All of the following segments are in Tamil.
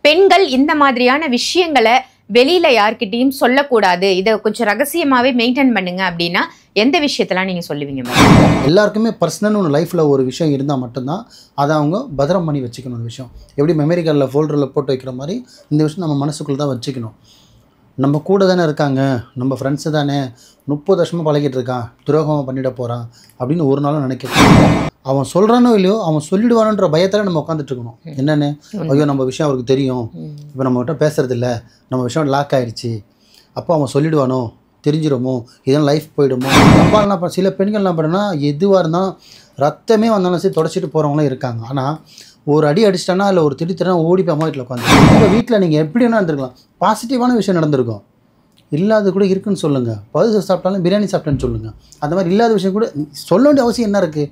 பெண்கள் இந்த மாதிரியான விஷயங்களை வெளியில யார்கிட்டயும் சொல்லக்கூடாது, இதை கொஞ்சம் ரகசியமாவே மெயின்டைன் பண்ணுங்க அப்படின்னா எந்த விஷயத்தெல்லாம் நீங்க சொல்லுவீங்க? எல்லாருக்குமே பர்சனல் ஒன்று லைஃப்பில் ஒரு விஷயம் இருந்தால் மட்டும்தான் அதை அவங்க பத்திரம் பண்ணி வச்சுக்கணும். அந்த விஷயம் எப்படி மெமரி கார்டில் ஃபோல்டரில் போட்டு வைக்கிற மாதிரி இந்த விஷயம் நம்ம மனசுக்குள்ளே தான் வச்சுக்கணும். நம்ம கூட தானே இருக்காங்க, நம்ம ஃப்ரெண்ட்ஸு தானே, 30 வருஷமாக பழகிட்டு இருக்கான், துரோகமாக பண்ணிட போகிறான் அப்படின்னு ஒரு நாளும் நினைக்க. அவன் சொல்கிறானோ இல்லையோ அவன் சொல்லிடுவானுன்ற பயத்தில் நம்ம உட்காந்துட்டு இருக்கணும். என்னென்னு, ஐயோ நம்ம விஷயம் அவருக்கு தெரியும், இப்போ நம்மகிட்ட பேசுறதில்ல, நம்ம விஷயம் லாக் ஆகிடுச்சு, அப்போ அவன் சொல்லிடுவானோ, தெரிஞ்சிடுமோ, இதெல்லாம் லைஃப் போயிடுமோ. நம்மளாம் சில பெண்கள் என்ன பண்ணுன்னா எதுவாக இருந்தாலும் ரத்தமே வந்தாலும் சரி தொடச்சிட்டு போகிறவங்களும் இருக்காங்க. ஆனால் ஒரு அடி அடிச்சிட்டானா இல்லை ஒரு திடீர்னா ஓடி போய் அம்மா வீட்டில் உட்காந்து. உங்கள் வீட்டில் நீங்கள் எப்படி வேணா இருந்திருக்கலாம், பாசிட்டிவான விஷயம் நடந்திருக்கும், இல்லாத கூட இருக்குன்னு சொல்லுங்கள். பழுது சாப்பிட்டாலும் பிரியாணி சாப்பிட்டேன்னு சொல்லுங்கள். அந்த மாதிரி இல்லாத விஷயம் கூட சொல்ல வேண்டிய அவசியம் என்ன இருக்குது?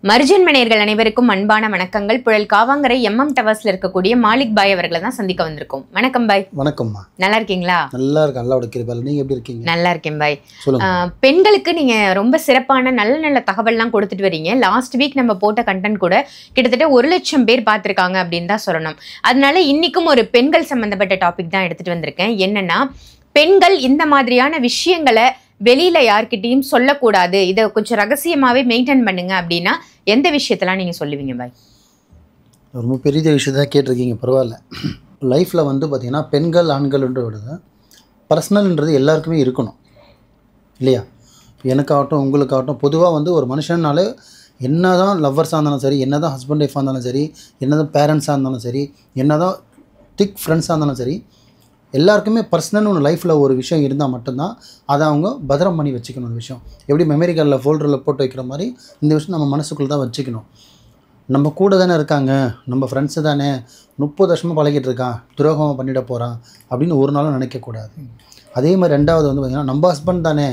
மர்ஜன் மணியர்கள் அனைவருக்கும் அன்பான வணக்கங்கள். புழல் காவாங்கரை MM டவர்ஸ்ல இருக்கக்கூடிய மாலிக் பாய் அவர்களை தான் சந்திக்க வந்திருக்கோம். வணக்கம் பாய். வணக்கம்மா. நல்லா இருக்கீங்களா? நல்லா இருக்கேன், நல்லா இருக்கேன். நீங்க எப்படி இருக்கீங்க? நல்லா இருக்கேன் பாய். பெண்களுக்கு நீங்க ரொம்ப சிறப்பான நல்ல நல்ல தகவல்லாம் கொடுத்துட்டு வரீங்க. லாஸ்ட் வீக் நம்ம போட்ட கண்டென்ட் கூட கிட்டத்தட்ட 1 லட்சம் பேர் பார்த்திருக்காங்க அப்படின்னு தான் சொல்லணும். அதனால இன்னைக்கும் ஒரு பெண்கள் சம்பந்தப்பட்ட டாபிக் தான் எடுத்துட்டு வந்திருக்கேன். என்னன்னா, பெண்கள் இந்த மாதிரியான விஷயங்களை வெளியில யார்கிட்டயும் சொல்லக்கூடாது, இதை கொஞ்சம் ரகசியமாவே மெயின்டைன் பண்ணுங்க அப்படின்னா எந்த விஷயத்தெல்லாம் நீங்க சொல்லுவீங்க பாய்? ரொம்ப பெரிய விஷயத்தான் கேட்டிருக்கீங்க, பரவாயில்ல. லைஃப்பில் பார்த்தீங்கன்னா பெண்கள் ஆண்கள்ன்ற விட பர்சனல்ன்றது எல்லாருக்குமே இருக்கணும் இல்லையா? எனக்காகட்டும் உங்களுக்காகட்டும் பொதுவாக ஒரு மனுஷனாலே என்ன தான் லவ்வர்ஸாக இருந்தாலும் சரி, என்ன தான் ஹஸ்பண்ட் ஒய்ஃபாக இருந்தாலும் சரி, என்ன தான் பேரண்ட்ஸாக இருந்தாலும் சரி, என்ன தான் திக் ஃப்ரெண்ட்ஸாக இருந்தாலும் சரி, எல்லாருக்குமே பர்சனல் ஒன்று லைஃப்பில் ஒரு விஷயம் இருந்தால் மட்டும்தான் அதை அவங்க பத்திரம் பண்ணி வச்சுக்கணும். அந்த விஷயம் எப்படி மெமரி கார்டில் ஃபோல்டரில் போட்டு வைக்கிற மாதிரி இந்த விஷயம் நம்ம மனசுக்குள்ளே தான் வச்சுக்கணும். நம்ம கூட தானே இருக்காங்க, நம்ம ஃப்ரெண்ட்ஸு தானே, 30 வருஷமாக பழகிட்டு இருக்கான், துரோகமாக பண்ணிட போகிறான் அப்படின்னு ஒரு நாளும் நினைக்கக்கூடாது. அதே மாதிரி ரெண்டாவது பார்த்திங்கன்னா, நம்ம ஹஸ்பண்ட் தானே,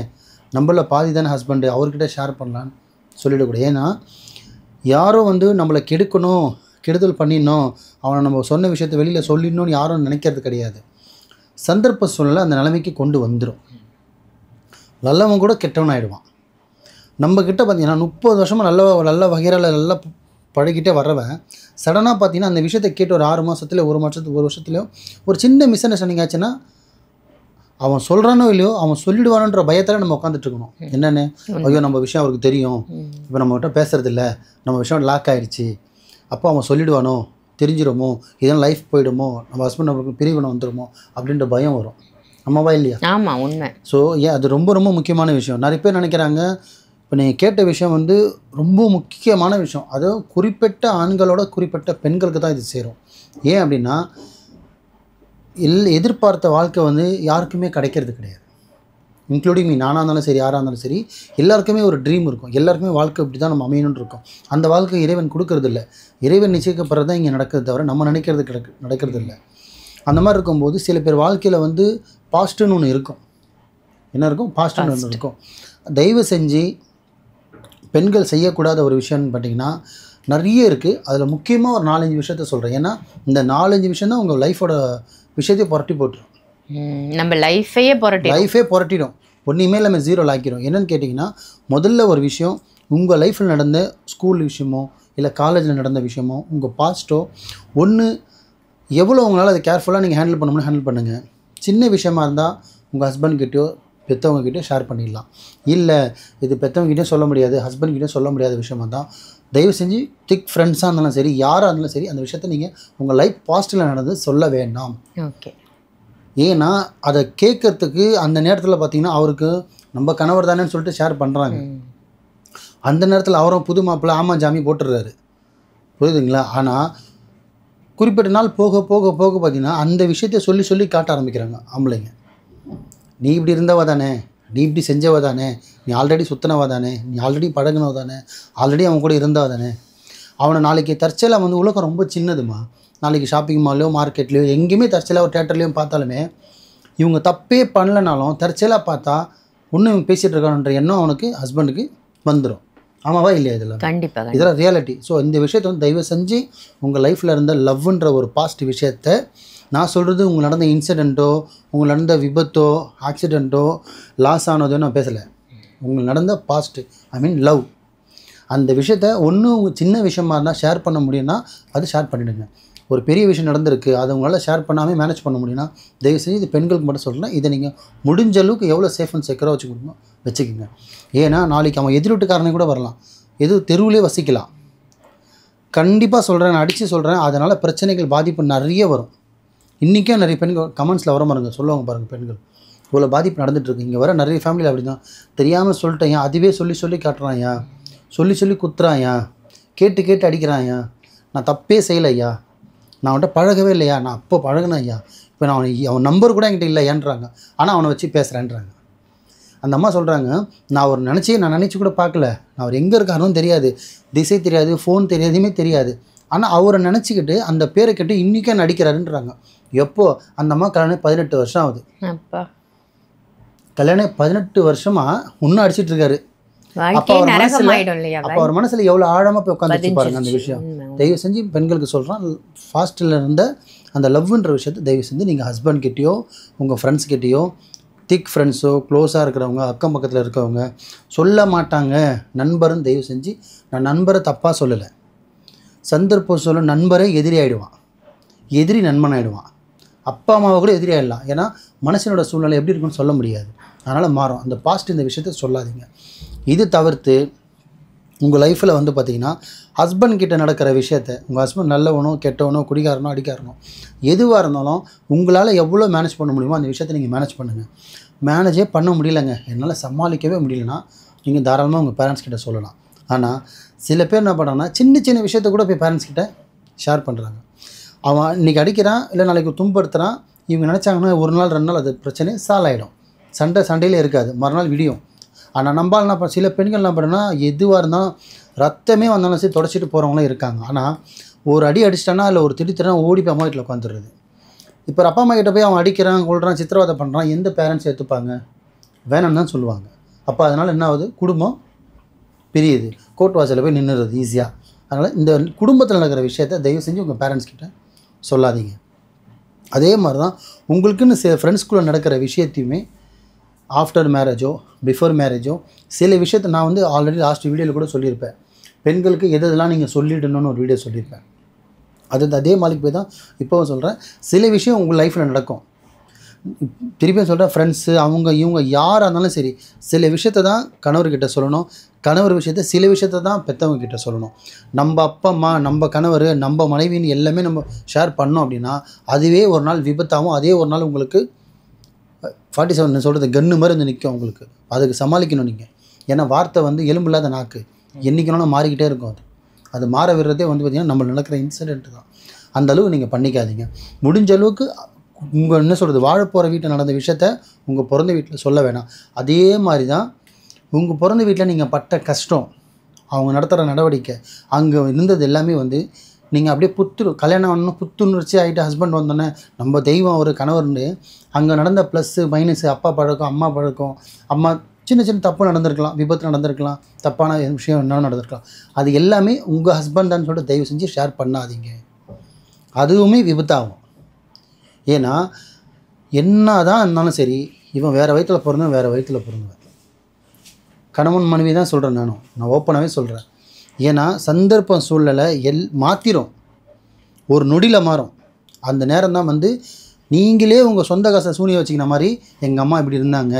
நம்மள பாதி தானே ஹஸ்பண்டு, அவர்கிட்ட ஷேர் பண்ணலான்னு சொல்லிடக்கூடாது. ஏன்னா யாரோ நம்மளை கெடுக்கணும், கெடுதல் பண்ணிடணும், அவனை நம்ம சொன்ன விஷயத்தை வெளியில் சொல்லிடணும்னு யாரும் நினைக்கிறது கிடையாது. சந்தர்ப்ப சூழ்நிலை அந்த நிலைமைக்கு கொண்டு வந்துடும். நல்லவன் கூட கெட்டவன் ஆகிடுவான். நம்மக்கிட்ட பார்த்திங்கன்னா 30 வருஷமாக நல்ல வகையில் நல்லா பழகிட்டே வர்றவன் சடனாக பார்த்திங்கன்னா அந்த விஷயத்தை கேட்டு ஒரு 6 மாதத்துல 1 வருஷத்துலையோ ஒரு சின்ன மிஸ் அண்டர்ஸ்டாண்டிங் ஆச்சுன்னா அவன் சொல்கிறானோ இல்லையோ அவன் சொல்லிடுவானுன்ற பயத்தில் நம்ம உட்காந்துட்ருக்கணும். என்னென்னு, ஐயோ நம்ம விஷயம் அவருக்கு தெரியும், இப்போ நம்மகிட்ட பேசுறதில்ல, நம்ம விஷயம் லாக் ஆகிடுச்சு, அப்போ அவன் சொல்லிடுவானோ, தெரிஞ்சிடுமோ, இதெல்லாம் லைஃப் போயிடுமோ, நம்ம ஹஸ்பண்ட் நம்மளுக்கு பிரிவினை வந்துடுமோ அப்படின்ற பயம் வரும். ஆமாவா இல்லையா? ஆமாம், உண்மை. ஸோ அது ரொம்ப ரொம்ப முக்கியமான விஷயம். நிறைய பேர் நினைக்கிறாங்க, இப்போ நீங்கள் கேட்ட விஷயம் ரொம்ப முக்கியமான விஷயம். அதுவும் குறிப்பிட்ட ஆண்களோட குறிப்பிட்ட பெண்களுக்கு தான் இது சேரும். ஏன் அப்படின்னா எதிர்பார்த்த வாழ்க்கை யாருக்குமே கிடைக்கிறது கிடையாது, இன்க்ளூடிங் மீ. நானாக இருந்தாலும் சரி, யாராக இருந்தாலும் சரி, எல்லாருக்குமே ஒரு ட்ரீம் இருக்கும், எல்லாருக்குமே வாழ்க்கை இப்படி தான் நம்ம அமையணும்னு இருக்கும். அந்த வாழ்க்கை இறைவன் கொடுக்கறது இல்லை, இறைவன் நிச்சயிக்கப்படுறது தான் இங்கே நடக்கிறது தவிர நம்ம நினைக்கிறது நடக்கிறது இல்லை. அந்த மாதிரி இருக்கும்போது சில பேர் வாழ்க்கையில் பாஸ்ட்டுன்னு ஒன்று இருக்கும். என்ன இருக்கும்? பாஸ்ட்டுன்னு ஒன்று இருக்கும். தயவு செஞ்சு பெண்கள் செய்யக்கூடாத ஒரு விஷயம்னு பார்த்தீங்கன்னா நிறைய இருக்குது. அதில் முக்கியமாக ஒரு 4-5 விஷயத்த சொல்கிறேன். ஏன்னா இந்த 4-5 விஷயம் தான் உங்கள் லைஃபோட விஷயத்தையும் புரட்டி போட்டுரும். நம்ம லைஃபே புரட்டிடும். ஒன்றுமே இல்லாமல் 0 ஆக்கிடும். என்னென்னு கேட்டிங்கன்னா, முதல்ல ஒரு விஷயம், உங்கள் லைஃப்பில் நடந்த ஸ்கூல் விஷயமோ இல்லை காலேஜில் நடந்த விஷயமோ உங்கள் பாஸ்ட்டோ ஒன்று எவ்வளோ உங்களால் அதை கேர்ஃபுல்லாக நீங்கள் ஹேண்டில் பண்ண முடியும் ஹேண்டில் பண்ணுங்கள். சின்ன விஷயமா இருந்தால் உங்கள் ஹஸ்பண்ட்கிட்டயோ பெற்றவங்ககிட்டயோ ஷேர் பண்ணிடலாம். இல்லை இது பெற்றவங்ககிட்டயும் சொல்ல முடியாது, ஹஸ்பண்ட்கிட்டயும் சொல்ல முடியாத விஷயமா தான் தயவு செஞ்சு திக் ஃப்ரெண்ட்ஸாக இருந்தாலும் சரி, யாராக இருந்தாலும் சரி, அந்த விஷயத்தை நீங்கள் உங்கள் லைஃப் பாஸ்ட்டில் நடந்து சொல்ல வேண்டாம். ஓகே. ஏன்னா அதை கேட்கறதுக்கு அந்த நேரத்தில் பார்த்திங்கன்னா அவருக்கு நம்ம கணவர் தானேன்னு சொல்லிட்டு ஷேர் பண்ணுறாங்க. அந்த நேரத்தில் அவரும் புது மாப்பிள்ளை ஆமாம் ஜாமி போட்டுடுறாரு, புரியுதுங்களா? ஆனால் குறிப்பிட்ட நாள் போக போக போக பார்த்திங்கன்னா அந்த விஷயத்தை சொல்லி சொல்லி காட்ட ஆரம்பிக்கிறாங்க ஆம்பளைங்க. நீ இப்படி இருந்தவா தானே, நீ இப்படி செஞ்சவா தானே, நீ ஆல்ரெடி சுற்றினவா தானே, நீ ஆல்ரெடி பழகினவா தானே, ஆல்ரெடி அவன் கூட இருந்தவா தானே. அவனை நாளைக்கு தற்செயலாக உலகம் ரொம்ப சின்னதுமா, நாளைக்கு ஷாப்பிங் மால்லையோ மார்க்கெட்லேயோ எங்கேயுமே தற்செயலாக ஒரு தேட்டர்லேயும் பார்த்தாலுமே இவங்க தப்பே பண்ணலனாலும் தற்செயலாக பார்த்தா ஒன்று இவங்க பேசிகிட்டு இருக்கானுன்ற எண்ணம் அவனுக்கு ஹஸ்பண்டுக்கு வந்துடும். ஆமாவா இல்லையா? இதெல்லாம் கண்டிப்பாக இதெல்லாம் ரியாலிட்டி. ஸோ இந்த விஷயத்தை தயவு செஞ்சு உங்கள் லைஃப்பில் இருந்த லவ்ன்ற ஒரு பாசிட்டிவ் விஷயத்தை நான் சொல்கிறது உங்களுக்கு நடந்த இன்சிடெண்ட்டோ, உங்களுக்கு நடந்த விபத்தோ, ஆக்சிடெண்ட்டோ, லாஸ் ஆனதோ நான் பேசலை. உங்களுக்கு நடந்த பாஸ்ட்டு, ஐ மீன் லவ். அந்த விஷயத்த ஒன்று உங்கள் சின்ன விஷயமா இருந்தால் ஷேர் பண்ண முடியும்னா அது ஷேர் பண்ணிவிடுங்க. ஒரு பெரிய விஷயம் நடந்திருக்கு, அதை உங்களால் ஷேர் பண்ணாமல் மேனேஜ் பண்ண முடியும்னா தயவு செஞ்சு இது பெண்களுக்கு மட்டும் சொல்கிறேன். இதை நீங்கள் முடிஞ்ச அளவுக்கு எவ்வளோ சேஃப் அண்ட் செக்யூராக வச்சுக்கணுமோ வச்சுக்கோங்க. ஏன்னா நாளைக்கு அவன் எதிர் வீட்டுக்காரனே கூட வரலாம், தெருவிலே வசிக்கலாம். கண்டிப்பாக சொல்கிறேன், நான் அடித்து சொல்கிறேன். அதனால் பிரச்சனைகள் பாதிப்பு நிறைய வரும். இன்றைக்கும் நிறைய பெண்கள் கமெண்ட்ஸில் வர பாருங்க, சொல்லுவாங்க பாருங்கள், பெண்கள் இவ்வளோ பாதிப்பு நடந்துகிட்ருக்கு. இங்கே வர நிறைய ஃபேமிலியில் அப்படி தான், தெரியாமல் சொல்லிட்டேன், அதுவே சொல்லி காட்டுறான்யா, சொல்லி குத்துறான்யா, கேட்டு அடிக்கிறான்யா, நான் தப்பே செய்யலையா, நான் அவன்கிட்ட பழகவே இல்லையா, நான் அப்போ பழகினேன் ஐயா, இப்போ நான் அவன் நம்பர் கூட என்கிட்ட இல்லையான்றாங்க. ஆனால் அவனை வச்சு பேசுகிறேன்றாங்க. அந்த அம்மா சொல்கிறாங்க, நான் அவர் நினச்சி கூட பார்க்கல, நான் அவர் எங்கே இருக்காருன்னு தெரியாது, திசை தெரியாது, ஃபோன் தெரியாது, எதுவுமே தெரியாது. ஆனால் அவரை நினச்சிக்கிட்டு அந்த பேரை கேட்டு இன்றைக்கே நடிக்கிறாருன்றாங்க. எப்போது? அந்த அம்மா கல்யாணம் 18 வருஷம் ஆகுது. கல்யாணம் 18 வருஷமாக இன்னும் அடிச்சிட்டு இருக்காரு. அப்போ அவர் மனசில் எவ்வளோ ஆழமாக போய் உட்காந்துச்சு பாருங்கள் அந்த விஷயம். தயவு செஞ்சு பெண்களுக்கு சொல்கிறேன், ஃபாஸ்ட்டில் இருந்த அந்த லவ்ன்ற விஷயத்தை தயவு செஞ்சு நீங்கள் ஹஸ்பண்ட்கிட்டேயோ உங்கள் ஃப்ரெண்ட்ஸ்கிட்டேயோ, திக் ஃப்ரெண்ட்ஸோ, க்ளோஸாக இருக்கிறவங்க, அக்கம் பக்கத்தில் இருக்கிறவங்க சொல்ல மாட்டாங்க. நண்பர்னு தயவு செஞ்சு, நான் நண்பரை தப்பாக சொல்லலை, சந்தர்ப்பம் சொல்ல நண்பரே எதிரி ஆகிடுவான், எதிரி நண்பன் ஆகிடுவான், அப்பா அம்மாவை கூட எதிரி ஆகிடலாம். ஏன்னா மனுஷனோட சூழ்நிலை எப்படி இருக்குன்னு சொல்ல முடியாது, அதனால் மாறும். அந்த பாஸ்ட் இந்த விஷயத்த சொல்லாதீங்க. இது தவிர்த்து உங்கள் லைஃப்பில் வந்து பார்த்திங்கன்னா ஹஸ்பண்ட் கிட்ட நடக்கிற விஷயத்த, உங்கள் ஹஸ்பண்ட் நல்லவனோ கெட்டவனோ குடிகாரனோ அடிக்காரனோ எதுவாக இருந்தாலும் உங்களால் எவ்வளோ மேனேஜ் பண்ண முடியுமோ அந்த விஷயத்தை நீங்கள் மேனேஜ் பண்ணுங்கள். மேனேஜே பண்ண முடியலைங்க, என்னால் சமாளிக்கவே முடியலன்னா நீங்கள் தாராளமாக உங்கள் பேரண்ட்ஸ் கிட்ட சொல்லலாம். ஆனால் சில பேர் என்ன பண்ணுறாங்கன்னா சின்ன விஷயத்த கூட போய் பேரண்ட்ஸ் கிட்ட ஷேர் பண்ணுறாங்க. அவன் இன்றைக்கி அடிக்கிறான், இல்லை நாளைக்கு துன்படுத்துகிறான், இவங்க நினச்சாங்கன்னா ஒரு நாள் 2 நாள் அது பிரச்சனை சால்வ் ஆகிடும். சண்டையில் இருக்காது, மறுநாள் விடியும். ஆனால் நம்பால் என்ன சில பெண்கள் என்ன பண்ணுன்னா, எதுவாக இருந்தாலும் ரத்தமே வந்தாலும் சரி தொடச்சிட்டு போகிறவங்களாம் இருக்காங்க. ஆனால் ஒரு அடி அடிச்சிட்டானா இல்லை ஒரு திடீர்னா ஓடி போய் அம்மா வீட்டில் உட்காந்துடுறது. இப்போ அப்பா அம்மா கிட்ட போய் அவன் அடிக்கிறான், கொள்கிறான், சித்திரவதை பண்ணுறான், எந்த பேரண்ட்ஸ் ஏற்றுப்பாங்க? வேணான்னு தான் சொல்லுவாங்க. அப்போ அதனால் என்ன ஆகுது? குடும்பம் பிரியுது, கோர்ட் வாசலில் போய் நின்றுறது ஈஸியாக. அதனால் இந்த குடும்பத்தில் நடக்கிற விஷயத்த தயவு செஞ்சு உங்கள் பேரண்ட்ஸ் கிட்ட சொல்லாதீங்க. அதே மாதிரி தான் உங்களுக்குன்னு ஃப்ரெண்ட்ஸ்குள்ளே நடக்கிற விஷயத்தையுமே ஆஃப்டர் மேரேஜோ பிஃபோர் மேரேஜோ சில விஷயத்தை நான் வந்து ஆல்ரெடி லாஸ்ட் வீடியோவில் கூட சொல்லியிருப்பேன். பெண்களுக்கு எதெல்லாம் நீங்கள் சொல்லிடணும்னு ஒரு வீடியோ சொல்லியிருப்பேன். அதே மாதிரி போய் தான் இப்போவும் சொல்கிறேன், சில விஷயம் உங்கள் லைஃப்பில் நடக்கும். திருப்பியும் சொல்கிறேன், ஃப்ரெண்ட்ஸு அவங்க இவங்க யாராக இருந்தாலும் சரி, சில விஷயத்தை தான் கணவர்கிட்ட சொல்லணும், கணவர் விஷயத்தை சில விஷயத்தை தான் பெற்றவங்க கிட்ட சொல்லணும். நம்ம அப்பா அம்மா, நம்ம கணவர், நம்ம மனைவின்னு எல்லாமே நம்ம ஷேர் பண்ணோம் அப்படின்னா அதுவே ஒரு நாள் விபத்தாகவும், அதே ஒரு நாள் உங்களுக்கு 47 சொல்கிறது கன்று மாதிரி வந்து நிற்கும். உங்களுக்கு அதுக்கு சமாளிக்கணும் நீங்கள். ஏன்னா வார்த்தை வந்து எலும்பில்லாத நாக்கு, என்றைக்கணும்னா மாறிக்கிட்டே இருக்கும். அது மாற விடுறதே வந்து பார்த்திங்கன்னா நம்ம நடக்கிற இன்சிடென்ட் தான். அந்த அளவுக்கு நீங்கள் பண்ணிக்காதீங்க. முடிஞ்ச அளவுக்கு உங்கள் என்ன சொல்கிறது, வாழ போகிற வீட்டில் நடந்த விஷயத்த உங்கள் பிறந்த வீட்டில் சொல்ல வேணாம். அதே மாதிரி தான் உங்கள் பிறந்த வீட்டில் நீங்கள் பட்ட கஷ்டம், அவங்க நடத்துகிற நடவடிக்கை, அங்கே இருந்தது எல்லாமே வந்து நீங்கள் அப்படியே கல்யாணம் பண்ணணும் புத்துணர்ச்சி ஆகிட்டு ஹஸ்பண்ட் வந்தோடனே நம்ம தெய்வம் ஒரு கணவர்னு அங்கே நடந்த ப்ளஸ்ஸு மைனஸு, அப்பா பழக்கம், அம்மா பழக்கம், அம்மா சின்ன தப்பு நடந்திருக்கலாம், விபத்து நடந்திருக்கலாம், தப்பான விஷயம் என்ன நடந்திருக்கலாம், அது எல்லாமே உங்கள் ஹஸ்பண்ட் தான் சொல்லிட்டு தயவு செஞ்சு ஷேர் பண்ணாதீங்க. அதுவுமே விபத்தாகும். ஏன்னா என்ன தான் இருந்தாலும் சரி, இவன் வேறு வயிற்றில் பிறந்தவன் வேறு வயிற்றில் பிறந்தவன், கணவன் மனைவி தான் சொல்கிறேன். நான் ஓப்பனாகவே சொல்கிறேன். ஏன்னா சந்தர்ப்பம் சூழ்நிலை மாற்றிடும், ஒரு நொடியில் மாறும். அந்த நேரம் தான் வந்து நீங்களே உங்கள் சொந்த காசை சூனியை வச்சுக்கிற மாதிரி, எங்கள் அம்மா இப்படி இருந்தாங்க,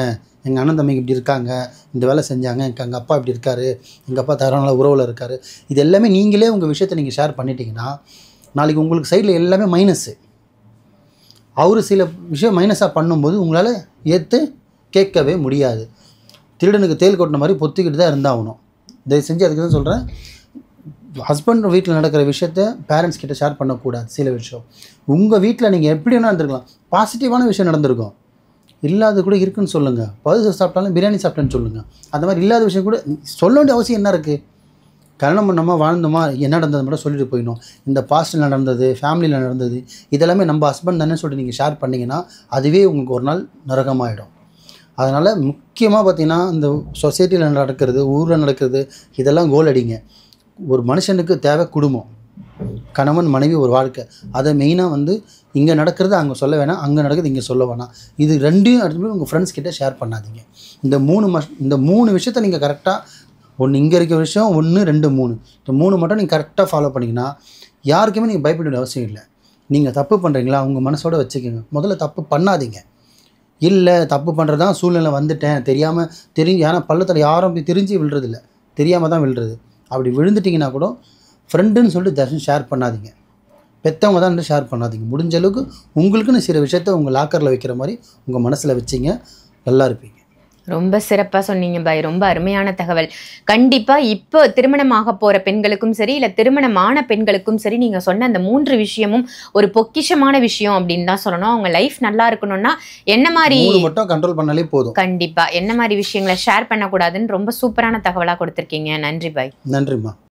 எங்கள் அண்ணன் தம்பிக்கு இப்படி இருக்காங்க, இந்த வேலை செஞ்சாங்க, எங்கள் அப்பா இப்படி இருக்கார், எங்கள் அப்பா தரனால உறவில் இருக்கார், இது எல்லாமே நீங்களே உங்கள் விஷயத்தை நீங்கள் ஷேர் பண்ணிட்டீங்கன்னா நாளைக்கு உங்களுக்கு சைடில் எல்லாமே மைனஸ்ஸு. அவர் சில விஷயம் மைனஸாக பண்ணும்போது உங்களால் ஏற்று கேட்கவே முடியாது. திருடனுக்கு தேல் கொட்டின மாதிரி பொத்திக்கிட்டு தான் இருந்தாகணும். தயவு செஞ்சு அதுக்கு தான் சொல்கிறேன், ஹஸ்பண்ட் வீட்டில் நடக்கிற விஷயத்த பேரண்ட்ஸ் கிட்ட ஷேர் பண்ணக்கூடாது. சில விஷயம் உங்கள் வீட்டில் நீங்கள் எப்படி வேணால் இருந்திருக்கலாம், பாசிட்டிவான விஷயம் நடந்திருக்கும், இல்லாத கூட இருக்குன்னு சொல்லுங்கள். பழுது சாப்பிட்டாலும் பிரியாணி சாப்பிட்டேன்னு சொல்லுங்கள். அந்த மாதிரி இல்லாத விஷயம் கூட சொல்ல வேண்டிய அவசியம் என்ன இருக்குது? கல்யாணம் பண்ணோமா, வாழ்ந்தோமா, என்ன நடந்தது மட்டும் சொல்லிட்டு போயிடணும். இந்த பாஸ்ட்டில் நடந்தது, ஃபேமிலியில் நடந்தது, இதெல்லாமே நம்ம ஹஸ்பண்ட் தானே சொல்லிட்டு நீங்கள் ஷேர் பண்ணிங்கன்னா அதுவே உங்களுக்கு ஒரு நாள் நரகமாகிடும். அதனால் முக்கியமாக பார்த்திங்கன்னா இந்த சொசைட்டியில் நடக்கிறது, ஊரில் நடக்கிறது, இதெல்லாம் கோல் அடிங்க. ஒரு மனுஷனுக்கு தேவை குடும்பம், கணவன் மனைவி, ஒரு வாழ்க்கை. அதை மெயினாக வந்து இங்கே நடக்கிறது அங்கே சொல்ல வேணாம், அங்கே நடக்குது இங்கே சொல்ல வேணாம். இது ரெண்டையும் எடுத்து போய் உங்கள் ஃப்ரெண்ட்ஸ் கிட்டே ஷேர் பண்ணாதீங்க. இந்த மூணு விஷயத்தை நீங்கள் கரெக்டாக, ஒன்று இங்கே இருக்க விஷயம், 1 2 3, இந்த 3 மட்டும் நீங்கள் கரெக்டாக ஃபாலோ பண்ணிங்கன்னா யாருக்குமே நீங்கள் பயப்பட வேண்டிய அவசியம் இல்லை. நீங்கள் தப்பு பண்ணுறீங்களா உங்கள் மனசோட வச்சுக்கோங்க. முதல்ல தப்பு பண்ணாதீங்க. இல்லை தப்பு பண்ணுறது தான் சூழ்நிலை, வந்துட்டேன் தெரியாமல் ஏன்னா பள்ளத்தில் யாரும் அப்படி தெரிஞ்சு விழுறதில்ல, தெரியாமல் தான் விழுறது. அப்படி விழுந்துட்டிங்கன்னா கூட ஃப்ரெண்டுன்னு சொல்லிட்டு தர்ஷன் ஷேர் பண்ணாதீங்க. பெற்றவங்க தான் ஷேர் பண்ணாதீங்க. முடிஞ்ச அளவுக்கு உங்களுக்குன்னு சில விஷயத்த உங்கள் லாக்கரில் வைக்கிற மாதிரி உங்கள் மனசில் வச்சிங்க, நல்லா இருப்பீங்க. ரொம்ப சிறப்பாக சொன்னீங்க பாய். ரொம்ப அருமையான தகவல். கண்டிப்பாக இப்போ திருமணமாக போகிற பெண்களுக்கும் சரி, இல்லை திருமணமான பெண்களுக்கும் சரி, நீங்கள் சொன்ன அந்த 3 விஷயமும் ஒரு பொக்கிஷமான விஷயம் அப்படின்னு தான் சொல்லணும். அவங்க லைஃப் நல்லா இருக்கணும்னா என்ன மாதிரி மட்டும் கண்ட்ரோல் பண்ணாலே போதும். கண்டிப்பாக என்ன மாதிரி விஷயங்களை ஷேர் பண்ணக்கூடாதுன்னு ரொம்ப சூப்பரான தகவலாக கொடுத்துருக்கீங்க. நன்றி பாய். நன்றிம்மா.